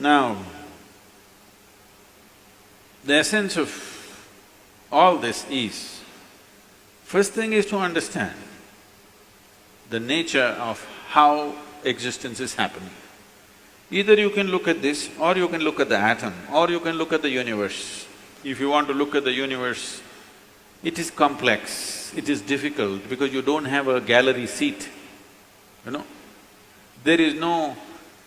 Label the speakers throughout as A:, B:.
A: Now, the essence of all this is, first thing is to understand the nature of how existence is happening. Either you can look at this, or you can look at the atom, or you can look at the universe. If you want to look at the universe, it is complex, it is difficult because you don't have a gallery seat, you know. There is no…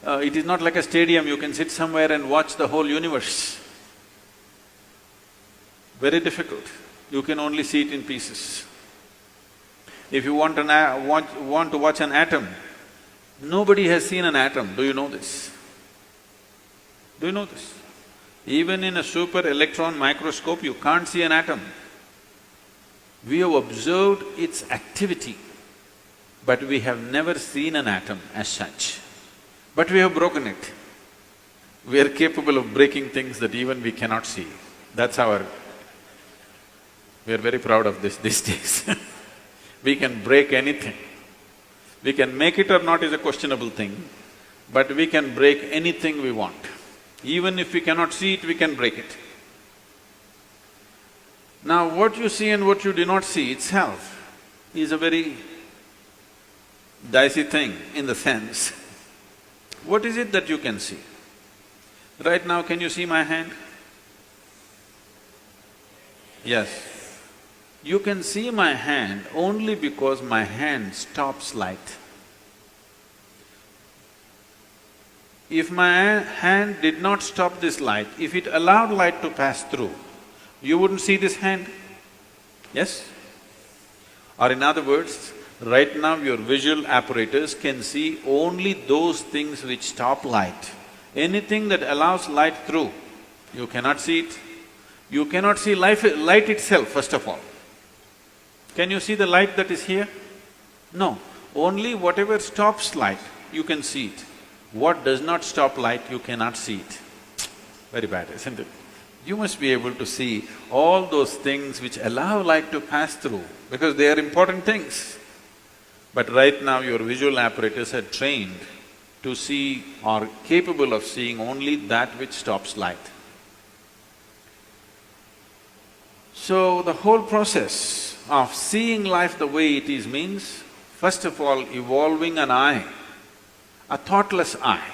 A: it is not like a stadium, you can sit somewhere and watch the whole universe. Very difficult, you can only see it in pieces. If you want to watch an atom, nobody has seen an atom, do you know this? Do you know this? Even in a super electron microscope, you can't see an atom. We have observed its activity, but we have never seen an atom as such. But we have broken it. We are capable of breaking things that even we cannot see. That's our… we are very proud of this these days. We can break anything. We can make it or not is a questionable thing, but we can break anything we want. Even if we cannot see it, we can break it. Now, what you see and what you do not see itself is a very dicey thing in the sense, what is it that you can see? Right now, can you see my hand? Yes. You can see my hand only because my hand stops light. If my hand did not stop this light, if it allowed light to pass through, you wouldn't see this hand, yes? Or in other words, right now your visual apparatus can see only those things which stop light. Anything that allows light through, you cannot see it. You cannot see light itself, first of all. Can you see the light that is here? No. Only whatever stops light, you can see it. What does not stop light, you cannot see it. Very bad, isn't it? You must be able to see all those things which allow light to pass through, because they are important things. But right now your visual apparatus are trained to see or capable of seeing only that which stops light. So the whole process of seeing life the way it is means, first of all, evolving an eye, a thoughtless eye,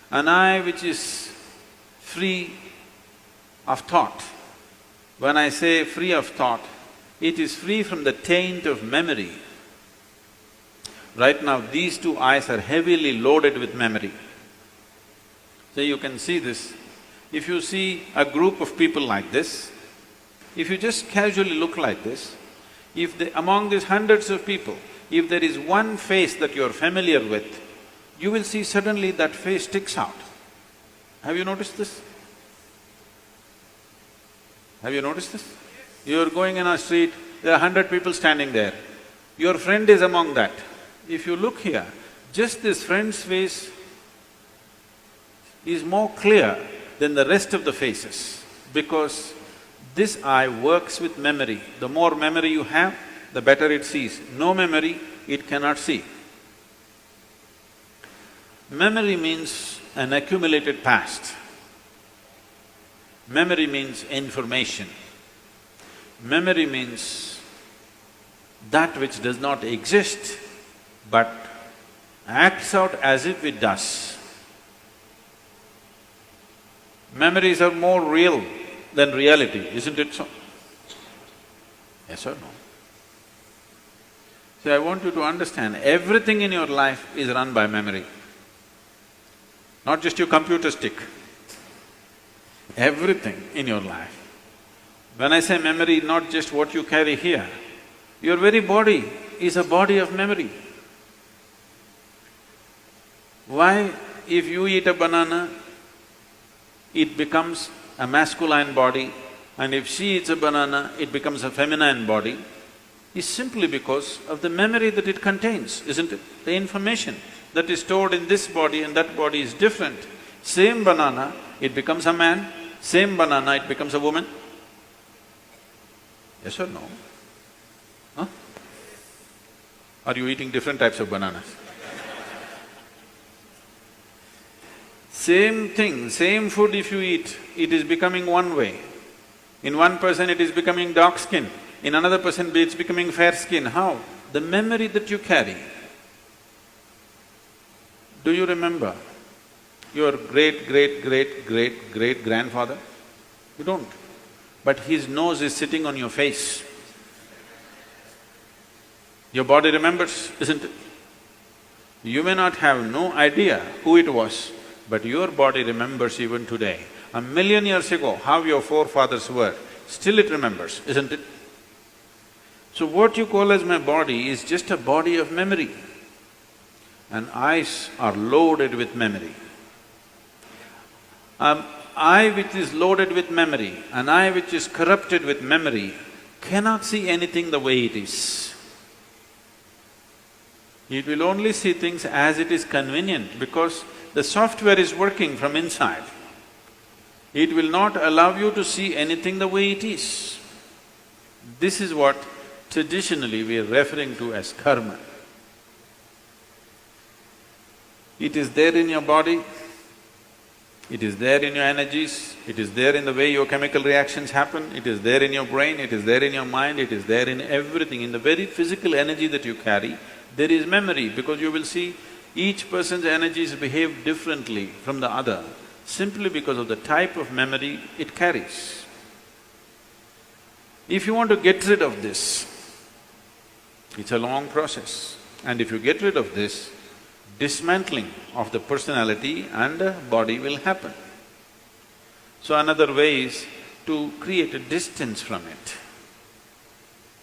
A: an eye which is free of thought. When I say free of thought, it is free from the taint of memory. Right now, these two eyes are heavily loaded with memory. So you can see this. If you see a group of people like this, if you just casually look like this, among these hundreds of people, if there is one face that you're familiar with, you will see suddenly that face sticks out. Have you noticed this? Have you noticed this? You're going in a street, there are 100 people standing there. Your friend is among that. If you look here, just this friend's face is more clear than the rest of the faces, because this eye works with memory. The more memory you have, the better it sees. No memory, it cannot see. Memory means an accumulated past. Memory means information. Memory means that which does not exist but acts out as if it does. Memories are more real than reality, isn't it so? Yes or no? So I want you to understand, everything in your life is run by memory. Not just your computer stick, everything in your life. When I say memory, not just what you carry here, your very body is a body of memory. Why, if you eat a banana, it becomes a masculine body, and if she eats a banana, it becomes a feminine body, is simply because of the memory that it contains, isn't it? The information that is stored in this body and that body is different. Same banana, it becomes a man, same banana, it becomes a woman. Yes or no? Huh? Are you eating different types of bananas? Same thing, same food if you eat, it is becoming one way. In one person it is becoming dark skin, in another person it's becoming fair skin. How? The memory that you carry. Do you remember your great-great-great-great-great-grandfather? You don't. But his nose is sitting on your face. Your body remembers, isn't it? You may not have no idea who it was, but your body remembers even today. 1,000,000 years ago, how your forefathers were, still it remembers, isn't it? So what you call as my body is just a body of memory. And eyes are loaded with memory. Eye which is loaded with memory, an eye which is corrupted with memory, cannot see anything the way it is. It will only see things as it is convenient because the software is working from inside. It will not allow you to see anything the way it is. This is what traditionally we are referring to as karma. It is there in your body, it is there in your energies, it is there in the way your chemical reactions happen, it is there in your brain, it is there in your mind, it is there in everything. In the very physical energy that you carry, there is memory because you will see each person's energies behave differently from the other simply because of the type of memory it carries. If you want to get rid of this, it's a long process. And if you get rid of this, dismantling of the personality and the body will happen. So another way is to create a distance from it.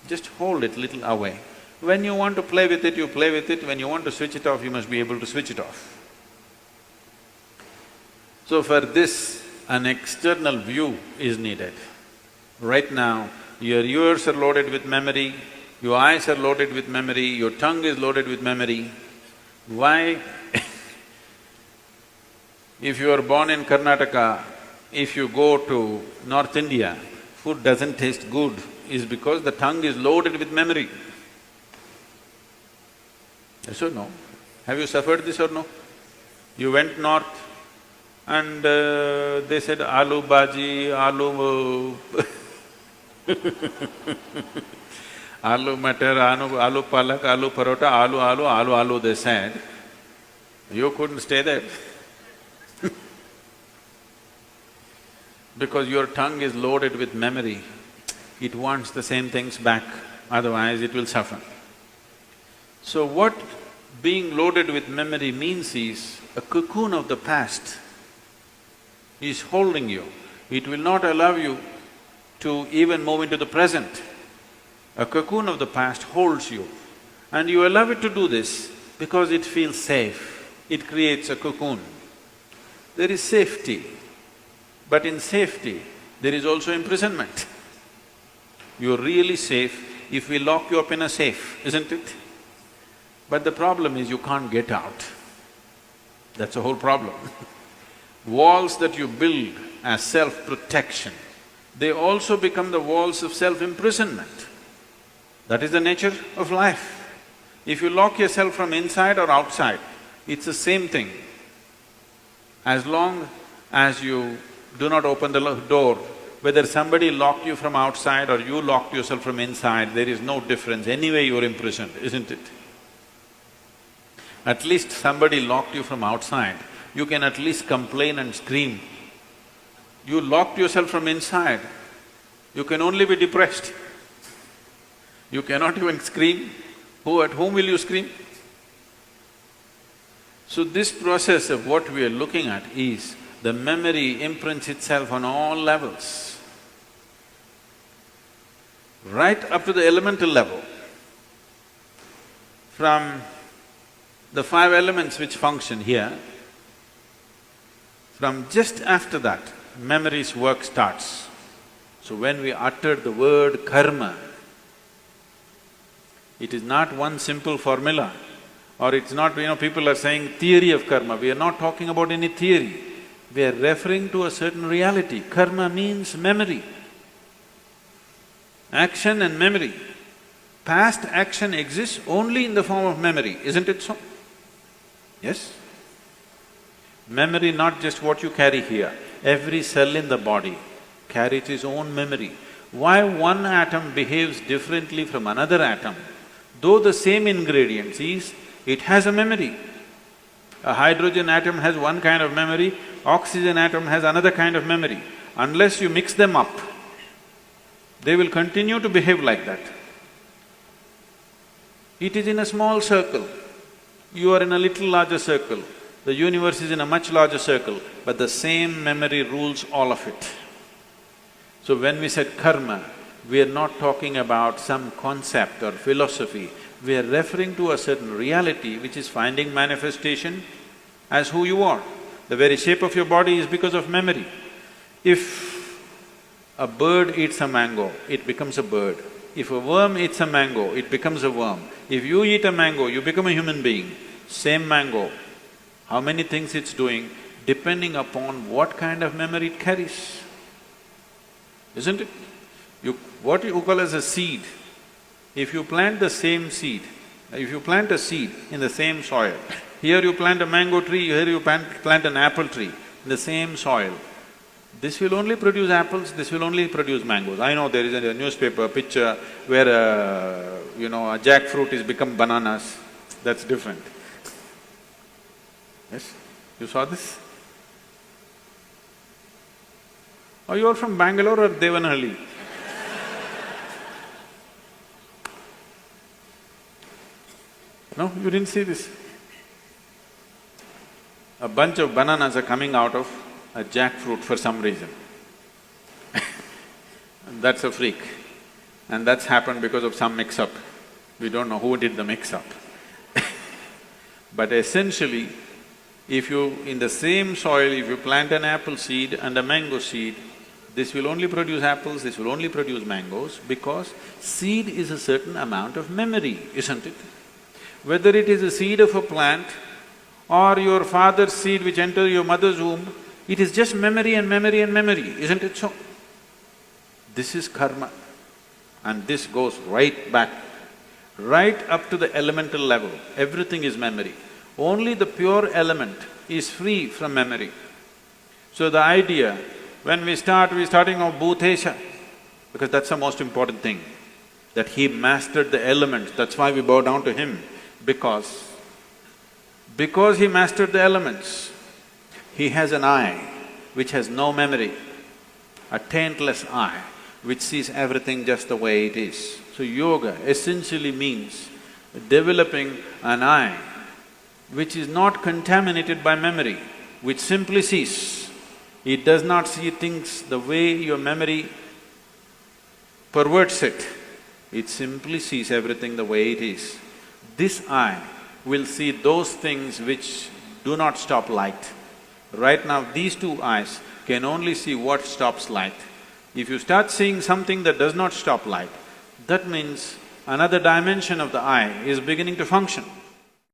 A: Just hold it little away. When you want to play with it, you play with it. When you want to switch it off, you must be able to switch it off. So for this, an external view is needed. Right now, your ears are loaded with memory, your eyes are loaded with memory, your tongue is loaded with memory. Why? If you are born in Karnataka, if you go to North India, food doesn't taste good, is because the tongue is loaded with memory. Yes or no? Have you suffered this or no? You went north and they said aloo bhaji, aloo aloo matar, aloo palak, aloo parota, aloo, they said. You couldn't stay there because your tongue is loaded with memory. It wants the same things back, otherwise it will suffer. So what being loaded with memory means is a cocoon of the past is holding you. It will not allow you to even move into the present. A cocoon of the past holds you and you allow it to do this because it feels safe. It creates a cocoon. There is safety, but in safety there is also imprisonment. You're really safe if we lock you up in a safe, isn't it? But the problem is you can't get out. That's the whole problem. Walls that you build as self-protection, they also become the walls of self-imprisonment. That is the nature of life. If you lock yourself from inside or outside, it's the same thing. As long as you do not open the door, whether somebody locked you from outside or you locked yourself from inside, there is no difference. Anyway you're imprisoned, isn't it? At least somebody locked you from outside, you can at least complain and scream. You locked yourself from inside, you can only be depressed. You cannot even scream. At whom will you scream? So this process of what we are looking at is the memory imprints itself on all levels, right up to the elemental level. From the 5 elements which function here, from just after that, memory's work starts. So when we utter the word karma, it is not one simple formula, or it's not, people are saying theory of karma. We are not talking about any theory. We are referring to a certain reality. Karma means memory, action and memory. Past action exists only in the form of memory, isn't it so? Yes? Memory, not just what you carry here, every cell in the body carries its own memory. Why one atom behaves differently from another atom, though the same ingredients is, it has a memory. A hydrogen atom has one kind of memory, oxygen atom has another kind of memory. Unless you mix them up, they will continue to behave like that. It is in a small circle, you are in a little larger circle, the universe is in a much larger circle, but the same memory rules all of it. So when we said karma, we are not talking about some concept or philosophy, we are referring to a certain reality which is finding manifestation as who you are. The very shape of your body is because of memory. If a bird eats a mango, it becomes a bird. If a worm eats a mango, it becomes a worm. If you eat a mango, you become a human being. Same mango, how many things it's doing, depending upon what kind of memory it carries, isn't it? What you call as a seed, if you plant the same seed, if you plant a seed in the same soil, here you plant a mango tree, here you plant an apple tree in the same soil, this will only produce apples, this will only produce mangoes. I know there is a newspaper picture where a jackfruit is become bananas, that's different. Yes? You saw this? Are you all from Bangalore or Devanahalli? No, you didn't see this? A bunch of bananas are coming out of a jackfruit for some reason. That's a freak. And that's happened because of some mix-up. We don't know who did the mix-up. But essentially, if you… in the same soil, if you plant an apple seed and a mango seed, this will only produce apples, this will only produce mangoes, because seed is a certain amount of memory, isn't it? Whether it is a seed of a plant or your father's seed which entered your mother's womb, it is just memory and memory and memory, isn't it so? This is karma, and this goes right back, right up to the elemental level, everything is memory. Only the pure element is free from memory. So the idea, when we're starting off Bhutesha, because that's the most important thing, that he mastered the elements, that's why we bow down to him, because he mastered the elements, he has an eye which has no memory, a taintless eye which sees everything just the way it is. So yoga essentially means developing an eye which is not contaminated by memory, which simply sees. It does not see things the way your memory perverts it, it simply sees everything the way it is. This eye will see those things which do not stop light. Right now, these two eyes can only see what stops light. If you start seeing something that does not stop light, that means another dimension of the eye is beginning to function.